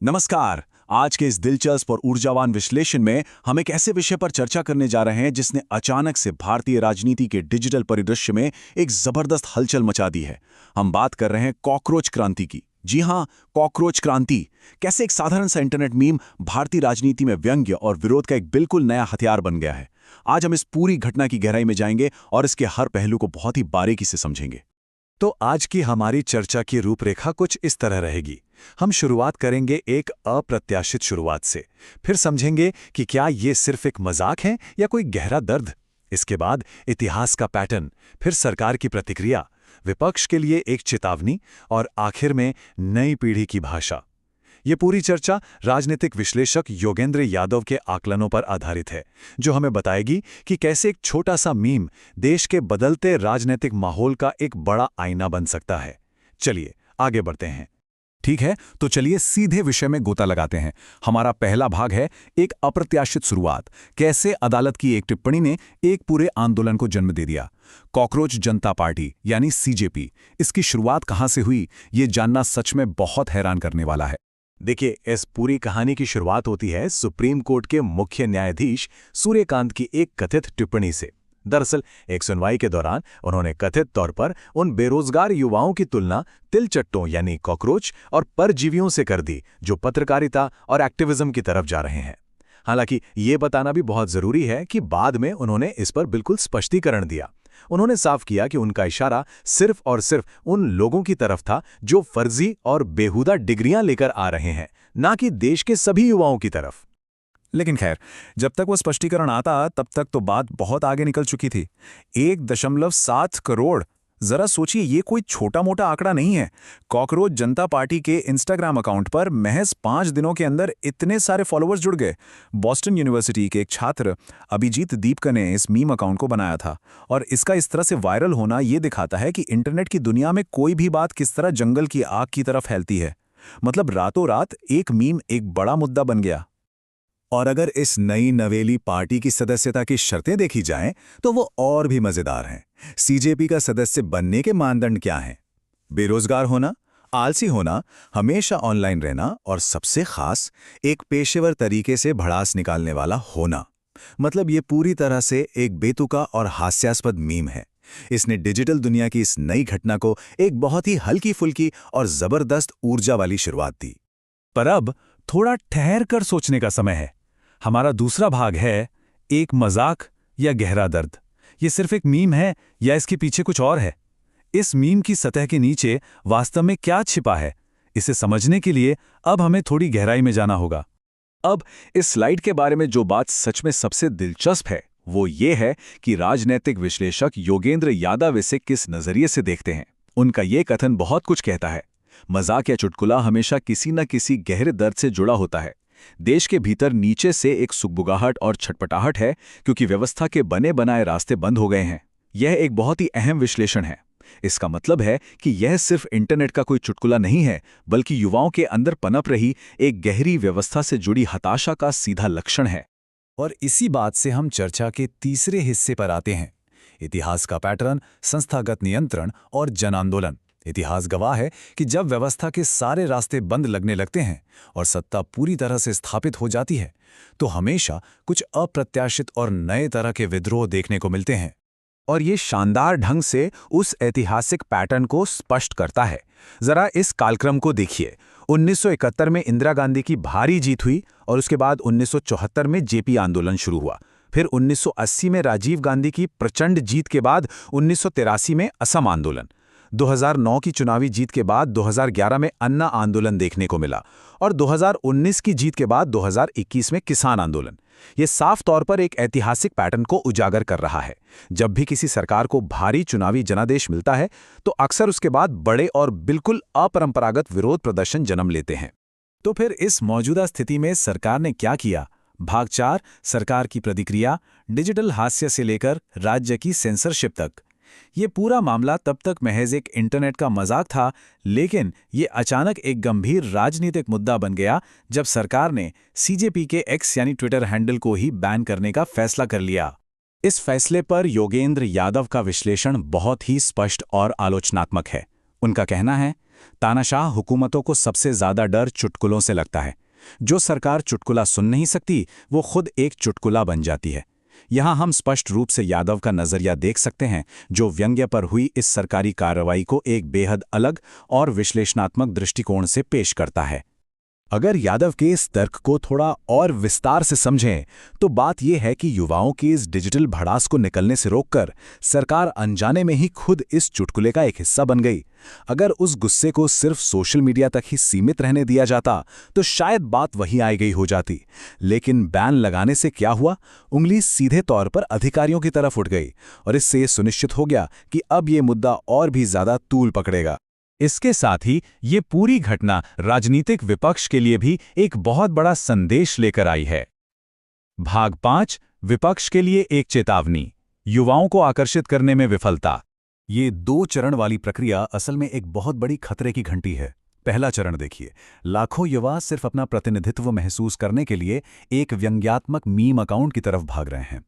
नमस्कार। आज के इस दिलचस्प और ऊर्जावान विश्लेषण में हम एक ऐसे विषय पर चर्चा करने जा रहे हैं जिसने अचानक से भारतीय राजनीति के डिजिटल परिदृश्य में एक जबरदस्त हलचल मचा दी है। हम बात कर रहे हैं कॉकरोच क्रांति की। जी हां, कॉकरोच क्रांति। कैसे एक साधारण सा इंटरनेट मीम भारतीय राजनीति में व्यंग्य और विरोध का एक बिल्कुल नया हथियार बन गया है। आज हम इस पूरी घटना की गहराई में जाएंगे और इसके हर पहलू को बहुत ही बारीकी से समझेंगे। तो आज की हमारी चर्चा की रूपरेखा कुछ इस तरह रहेगी। हम शुरुआत करेंगे एक अप्रत्याशित शुरुआत से, फिर समझेंगे कि क्या ये सिर्फ एक मजाक है या कोई गहरा दर्द। इसके बाद इतिहास का पैटर्न, फिर सरकार की प्रतिक्रिया, विपक्ष के लिए एक चेतावनी और आखिर में नई पीढ़ी की भाषा। ये पूरी चर्चा राजनीतिक विश्लेषक योगेंद्र यादव के आकलनों पर आधारित है, जो हमें बताएगी कि कैसे एक छोटा सा मीम देश के बदलते राजनीतिक माहौल का एक बड़ा आईना बन सकता है। चलिए आगे बढ़ते हैं। ठीक है, तो चलिए सीधे विषय में गोता लगाते हैं। हमारा पहला भाग है एक अप्रत्याशित शुरुआत। कैसे अदालत की एक टिप्पणी ने एक पूरे आंदोलन को जन्म दे दिया। कॉकरोच जनता पार्टी यानी सीजेपी, इसकी शुरुआत कहां से हुई, ये जानना सच में बहुत हैरान करने वाला है। देखिए, इस पूरी कहानी की शुरुआत होती है सुप्रीम कोर्ट के मुख्य न्यायाधीश सूर्यकांत की एक कथित टिप्पणी से। दरअसल एक सुनवाई के दौरान उन्होंने कथित तौर पर उन बेरोजगार युवाओं की तुलना तिलचट्टों यानी कॉकरोच और परजीवियों से कर दी जो पत्रकारिता और एक्टिविज्म की तरफ जा रहे हैं। हालांकि ये बताना भी बहुत जरूरी है कि बाद में उन्होंने इस पर बिल्कुल स्पष्टीकरण दिया। उन्होंने साफ किया कि उनका इशारा सिर्फ और सिर्फ उन लोगों की तरफ था जो फर्जी और बेहुदा डिग्रियां लेकर आ रहे हैं, ना कि देश के सभी युवाओं की तरफ। लेकिन खैर, जब तक वो स्पष्टीकरण आता तब तक तो बात बहुत आगे निकल चुकी थी। 1.7 करोड़। जरा सोचिए, ये कोई छोटा मोटा आंकड़ा नहीं है। कॉकरोच जनता पार्टी के इंस्टाग्राम अकाउंट पर महज 5 दिनों के अंदर इतने सारे फॉलोअर्स जुड़ गए। बॉस्टन यूनिवर्सिटी के एक छात्र अभिजीत दीपक ने इस मीम अकाउंट को बनाया था, और इसका इस तरह से वायरल होना ये दिखाता है कि इंटरनेट की दुनिया में कोई भी बात किस तरह जंगल की आग की तरह फैलती है। मतलब रातों रात एक मीम एक बड़ा मुद्दा बन गया। और अगर इस नई नवेली पार्टी की सदस्यता की शर्तें देखी जाएं, तो वो और भी मजेदार हैं। सीजेपी का सदस्य बनने के मानदंड क्या हैं? बेरोजगार होना, आलसी होना, हमेशा ऑनलाइन रहना और सबसे खास एक पेशेवर तरीके से भड़ास निकालने वाला होना। मतलब ये पूरी तरह से एक बेतुका और हास्यास्पद मीम है। इसने डिजिटल दुनिया की इस नई घटना को एक बहुत ही हल्की फुल्की और जबरदस्त ऊर्जा वाली शुरुआत दी। पर अब थोड़ा ठहर कर सोचने का समय है। हमारा दूसरा भाग है एक मजाक या गहरा दर्द। ये सिर्फ एक मीम है या इसके पीछे कुछ और है? इस मीम की सतह के नीचे वास्तव में क्या छिपा है? इसे समझने के लिए अब हमें थोड़ी गहराई में जाना होगा। अब इस स्लाइड के बारे में जो बात सच में सबसे दिलचस्प है वो ये है कि राजनीतिक विश्लेषक योगेंद्र यादव इसे किस नजरिए से देखते हैं। उनका ये कथन बहुत कुछ कहता है। मजाक या चुटकुला हमेशा किसी न किसी गहरे दर्द से जुड़ा होता है। देश के भीतर नीचे से एक सुगबुगाहट और छटपटाहट है, क्योंकि व्यवस्था के बने बनाए रास्ते बंद हो गए हैं। यह एक बहुत ही अहम विश्लेषण है। इसका मतलब है कि यह सिर्फ इंटरनेट का कोई चुटकुला नहीं है, बल्कि युवाओं के अंदर पनप रही एक गहरी व्यवस्था से जुड़ी हताशा का सीधा लक्षण है। और इसी बात से हम चर्चा के तीसरे हिस्से पर आते हैं, इतिहास का पैटर्न, संस्थागत नियंत्रण और जन आंदोलन। इतिहास गवाह है कि जब व्यवस्था के सारे रास्ते बंद लगने लगते हैं और सत्ता पूरी तरह से स्थापित हो जाती है, तो हमेशा कुछ अप्रत्याशित और नए तरह के विद्रोह देखने को मिलते हैं। और ये शानदार ढंग से उस ऐतिहासिक पैटर्न को स्पष्ट करता है। जरा इस कालक्रम को देखिए। 1971 में इंदिरा गांधी की भारी जीत हुई और उसके बाद 1974 में जेपी आंदोलन शुरू हुआ। फिर 1980 में राजीव गांधी की प्रचंड जीत के बाद 1983 में असम आंदोलन। 2009 की चुनावी जीत के बाद 2011 में अन्ना आंदोलन देखने को मिला, और 2019 की जीत के बाद 2021 में किसान आंदोलन। ये साफ तौर पर एक ऐतिहासिक पैटर्न को उजागर कर रहा है। जब भी किसी सरकार को भारी चुनावी जनादेश मिलता है, तो अक्सर उसके बाद बड़े और बिल्कुल अपरंपरागत विरोध प्रदर्शन जन्म लेते हैं। तो फिर इस मौजूदा स्थिति में सरकार ने क्या किया? भाग 4, सरकार की प्रतिक्रिया, डिजिटल हास्य से लेकर राज्य की सेंसरशिप तक। ये पूरा मामला तब तक महज एक इंटरनेट का मजाक था, लेकिन ये अचानक एक गंभीर राजनीतिक मुद्दा बन गया जब सरकार ने सीजेपी के एक्स यानी ट्विटर हैंडल को ही बैन करने का फैसला कर लिया। इस फैसले पर योगेंद्र यादव का विश्लेषण बहुत ही स्पष्ट और आलोचनात्मक है। उनका कहना है, तानाशाह हुकूमतों को सबसे ज्यादा डर चुटकुलों से लगता है। जो सरकार चुटकुला सुन नहीं सकती, वो खुद एक चुटकुला बन जाती है। यहां हम स्पष्ट रूप से यादव का नजरिया देख सकते हैं, जो व्यंग्य पर हुई इस सरकारी कार्रवाई को एक बेहद अलग और विश्लेषणात्मक दृष्टिकोण से पेश करता है। अगर यादव के इस तर्क को थोड़ा और विस्तार से समझें तो बात यह है कि युवाओं की इस डिजिटल भड़ास को निकलने से रोककर सरकार अनजाने में ही खुद इस चुटकुले का एक हिस्सा बन गई। अगर उस गुस्से को सिर्फ सोशल मीडिया तक ही सीमित रहने दिया जाता तो शायद बात वहीं आई गई हो जाती। लेकिन बैन लगाने से क्या हुआ? उंगली सीधे तौर पर अधिकारियों की तरफ उठ गई और इससे यह सुनिश्चित हो गया कि अब ये मुद्दा और भी ज्यादा तूल पकड़ेगा। इसके साथ ही ये पूरी घटना राजनीतिक विपक्ष के लिए भी एक बहुत बड़ा संदेश लेकर आई है। भाग 5, विपक्ष के लिए एक चेतावनी, युवाओं को आकर्षित करने में विफलता। ये 2 चरण वाली प्रक्रिया असल में एक बहुत बड़ी खतरे की घंटी है। पहला चरण देखिए, लाखों युवा सिर्फ अपना प्रतिनिधित्व महसूस करने के लिए एक व्यंग्यात्मक मीम अकाउंट की तरफ भाग रहे हैं।